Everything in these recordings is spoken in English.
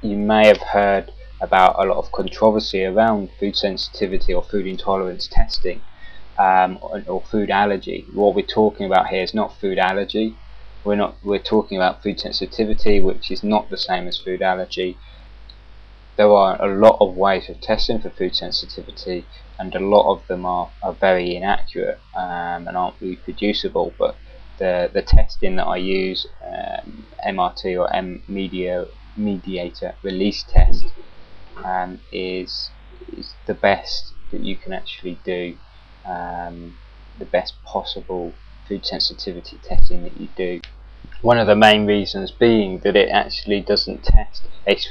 you may have heard about a lot of controversy around food sensitivity or food intolerance testing, or food allergy. What we're talking about here is not food allergy. We're talking about food sensitivity, which is not the same as food allergy. There are a lot of ways of testing for food sensitivity, and a lot of them are very inaccurate and aren't reproducible. But the testing that I use, MRT or mediator release test, is the best that you can actually do, the best possible food sensitivity testing that you do. One of the main reasons being that it actually doesn't test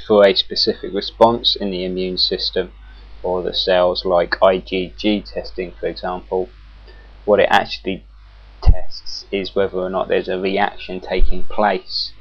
for a specific response in the immune system or the cells, like IgG testing, for example. What it actually tests is whether or not there's a reaction taking place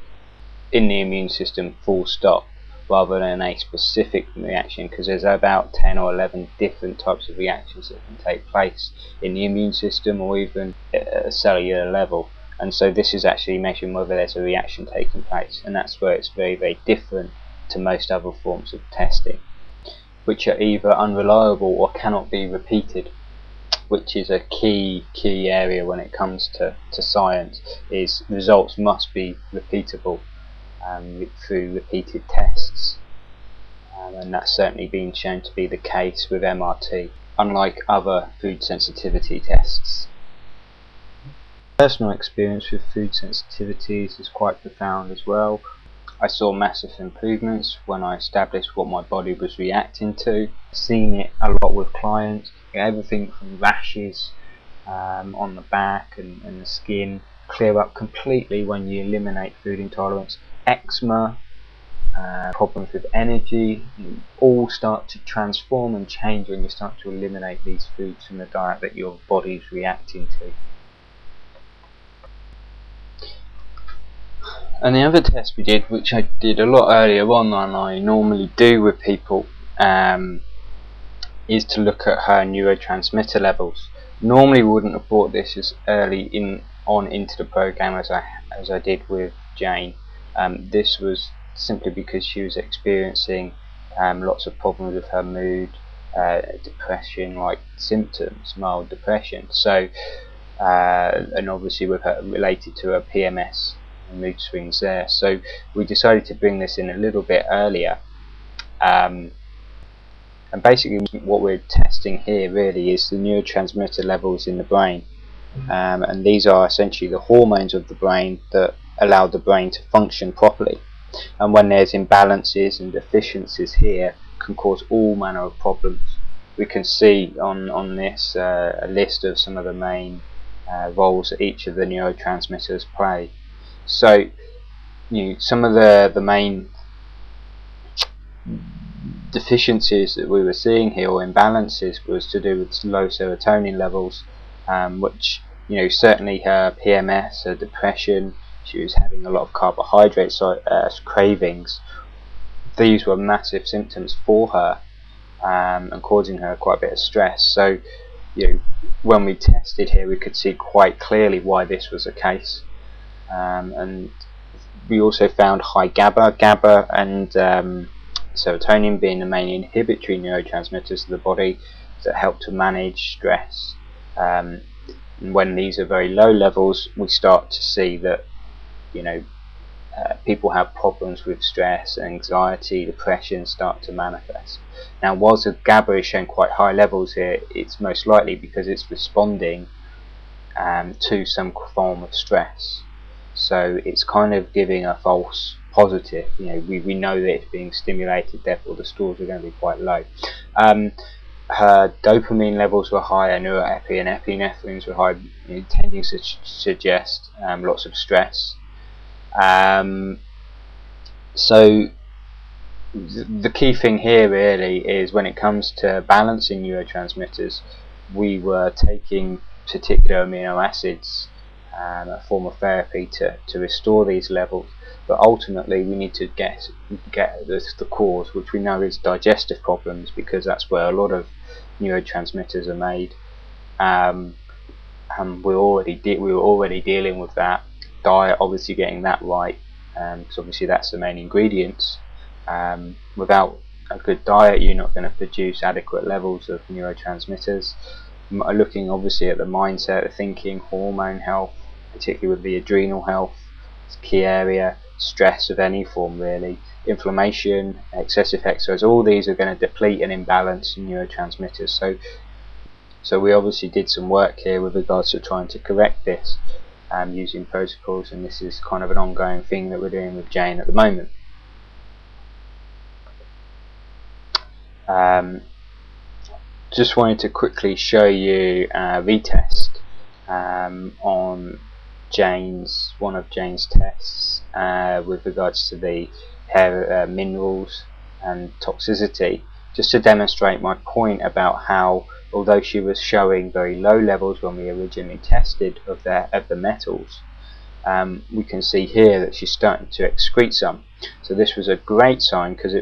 in the immune system, full stop, rather than a specific reaction, because there's about 10 or 11 different types of reactions that can take place in the immune system or even at a cellular level. And so this is actually measuring whether there's a reaction taking place, and that's where it's very, very different to most other forms of testing, which are either unreliable or cannot be repeated, which is a key area when it comes to science. Is results must be repeatable through repeated tests, and that's certainly been shown to be the case with MRT, unlike other food sensitivity tests. Personal experience with food sensitivities is quite profound as well. I saw massive improvements when I established what my body was reacting to. Seen it a lot with clients, everything from rashes on the back and the skin clear up completely when you eliminate food intolerance. Eczema, problems with energy, all start to transform and change when you start to eliminate these foods from the diet that your body's reacting to. And the other test we did, which I did a lot earlier on than I normally do with people, is to look at her neurotransmitter levels. Normally we wouldn't have brought this as early into the program as I did with Jane. This was simply because she was experiencing lots of problems with her mood, depression-like symptoms, mild depression. So, and obviously with her related to her PMS and mood swings there. So we decided to bring this in a little bit earlier. And basically what we're testing here really is the neurotransmitter levels in the brain. And these are essentially the hormones of the brain that allow the brain to function properly. And when there's imbalances and deficiencies here, can cause all manner of problems. We can see on this a list of some of the main roles that each of the neurotransmitters play. So, some of the main deficiencies that we were seeing here, or imbalances, was to do with low serotonin levels, which, certainly her PMS, her depression, she was having a lot of carbohydrates cravings. These were massive symptoms for her, and causing her quite a bit of stress. So, when we tested here, we could see quite clearly why this was the case. And we also found high GABA and serotonin being the main inhibitory neurotransmitters of the body that help to manage stress. And when these are very low levels, we start to see that people have problems with stress, anxiety, depression start to manifest. Now, whilst the GABA is showing quite high levels here, it's most likely because it's responding to some form of stress. So it's kind of giving a false positive. We know that it's being stimulated, therefore the stores are going to be quite low. Her dopamine levels were high, her neuroepi and epinephrines were high, tending to suggest lots of stress. So the key thing here really is, when it comes to balancing neurotransmitters, we were taking particular amino acids, a form of therapy to restore these levels, but ultimately we need to get the cause, which we know is digestive problems, because that's where a lot of neurotransmitters are made. We were already dealing with that. Diet, obviously getting that right, because obviously that's the main ingredients. Without a good diet, you're not going to produce adequate levels of neurotransmitters. Looking obviously at the mindset, the thinking, hormone health, particularly with the adrenal health, it's a key area. Stress of any form really, inflammation, excessive exercise, all these are going to deplete and imbalance neurotransmitters. So we obviously did some work here with regards to trying to correct this using protocols, and this is kind of an ongoing thing that we're doing with Jane at the moment. Just wanted to quickly show you a retest on one of Jane's tests with regards to the hair minerals and toxicity, just to demonstrate my point about how, although she was showing very low levels when we originally tested of the metals, we can see here that she's starting to excrete some. So this was a great sign, because